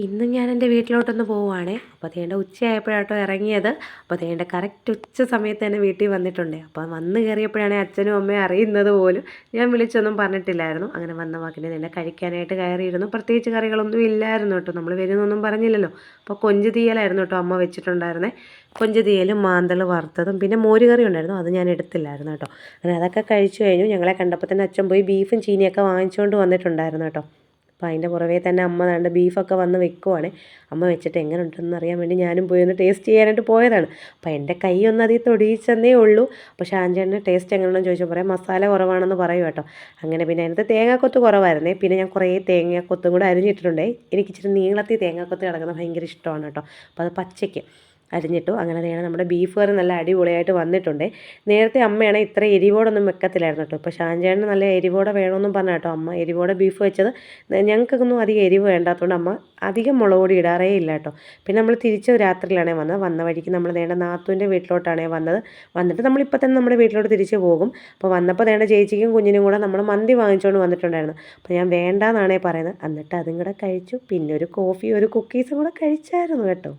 ഇന്ന് ഞാൻ എൻ്റെ വീട്ടിലോട്ടൊന്ന് പോവുകയാണേ. അപ്പോൾ അതേണ്ട ഉച്ചയായപ്പോഴാട്ടോ ഇറങ്ങിയത്. അപ്പോൾ അതേണ്ട കറക്റ്റ് ഉച്ച സമയത്ത് തന്നെ വീട്ടിൽ വന്നിട്ടുണ്ട്. അപ്പോൾ വന്ന് കയറിയപ്പോഴാണ് അച്ഛനും അമ്മയും അറിയുന്നത് പോലും. ഞാൻ വിളിച്ചൊന്നും പറഞ്ഞിട്ടില്ലായിരുന്നു. അങ്ങനെ വന്ന വാക്കിന് തന്നെ കഴിക്കാനായിട്ട് കയറിയിരുന്നു. പ്രത്യേകിച്ച് കറികളൊന്നും ഇല്ലായിരുന്നു കേട്ടോ. നമ്മൾ വരുന്നൊന്നും പറഞ്ഞില്ലല്ലോ. അപ്പോൾ കൊഞ്ച് തീയലായിരുന്നു കേട്ടോ അമ്മ വെച്ചിട്ടുണ്ടായിരുന്നേ. കൊഞ്ച് തീയലും മാന്തൾ വറുത്തതും പിന്നെ മോര് കറി ഉണ്ടായിരുന്നു. അത് ഞാൻ എടുത്തില്ലായിരുന്നു കേട്ടോ. അങ്ങനെ അതൊക്കെ കഴിച്ചു കഴിഞ്ഞു. ഞങ്ങളെ കണ്ടപ്പോൾ തന്നെ അച്ഛൻ പോയി ബീഫും ചീനിയൊക്കെ വാങ്ങിച്ചുകൊണ്ട് വന്നിട്ടുണ്ടായിരുന്നു കേട്ടോ. അപ്പോൾ അതിൻ്റെ പുറമേ തന്നെ അമ്മ ദാണ്ട് ബീഫൊക്കെ വന്ന് വെക്കുവാണ്. അമ്മ വെച്ചിട്ട് എങ്ങനെ ഉണ്ടെന്ന് അറിയാൻ വേണ്ടി ഞാനും പോയി ഒന്ന് ടേസ്റ്റ് ചെയ്യാനായിട്ട് പോയതാണ്. അപ്പോൾ എൻ്റെ കൈ ഒന്ന് അതിൽ തൊടിയിച്ചെന്നേ ഉള്ളൂ. അപ്പോൾ ഷാൻചേട്ടൻ്റെ ടേസ്റ്റ് എങ്ങനെയാണെന്ന് ചോദിച്ചാൽ പറയാം മസാല കുറവാണെന്ന് പറയും കേട്ടോ. അങ്ങനെ പിന്നെ അതിനകത്ത് തേങ്ങാക്കൊത്ത് കുറവായിരുന്നേ. പിന്നെ ഞാൻ കുറേ തേങ്ങാക്കൊത്തും കൂടെ അരിഞ്ഞിട്ടുണ്ടേ. എനിക്ക് ഇച്ചിരി നീളത്തിൽ തേങ്ങാക്കൊത്ത് കിടക്കുന്നത് ഭയങ്കര ഇഷ്ടമാണ് കേട്ടോ. അപ്പോൾ അത് പച്ചയ്ക്ക് അരിഞ്ഞിട്ടു. അങ്ങനെ വേണം നമ്മുടെ ബീഫ് കറി നല്ല അടിപൊളിയായിട്ട് വന്നിട്ടുണ്ട്. നേരത്തെ അമ്മയാണെങ്കിൽ ഇത്ര എരിവോടൊന്നും വെക്കത്തില്ലായിരുന്നു കേട്ടോ. ഇപ്പോൾ ഷാൻചേട്ടന് നല്ല എരിവോടെ വേണമെന്നും പറഞ്ഞ കേട്ടോ അമ്മ എരിവോടെ ബീഫ് വെച്ചത്. ഞങ്ങൾക്കൊന്നും അധികം എരിവ് വേണ്ടാത്തതുകൊണ്ട് അമ്മ അധികം മുളക് പൊടി ഇടാറേ ഇല്ല കേട്ടോ. പിന്നെ നമ്മൾ തിരിച്ച് രാത്രിയിലാണേ വന്നത്. വന്ന വഴിക്ക് നമ്മൾ നേരെ നാത്തൂൻ്റെ വീട്ടിലോട്ടാണേ വന്നത്. വന്നിട്ട് നമ്മളിപ്പോൾ തന്നെ നമ്മുടെ വീട്ടിലോട്ട് തിരിച്ച് പോകും. അപ്പോൾ വന്നപ്പോൾ നേരെ ചേച്ചിക്കും കുഞ്ഞിനും കൂടെ നമ്മൾ മന്തി വാങ്ങിച്ചുകൊണ്ട് വന്നിട്ടുണ്ടായിരുന്നു. അപ്പോൾ ഞാൻ വേണ്ടാന്നാണേ പറയുന്നത്. എന്നിട്ട് അതും കൂടെ കഴിച്ചു. പിന്നെ ഒരു കോഫി ഒരു കുക്കീസും കൂടെ കഴിച്ചായിരുന്നു കേട്ടോ.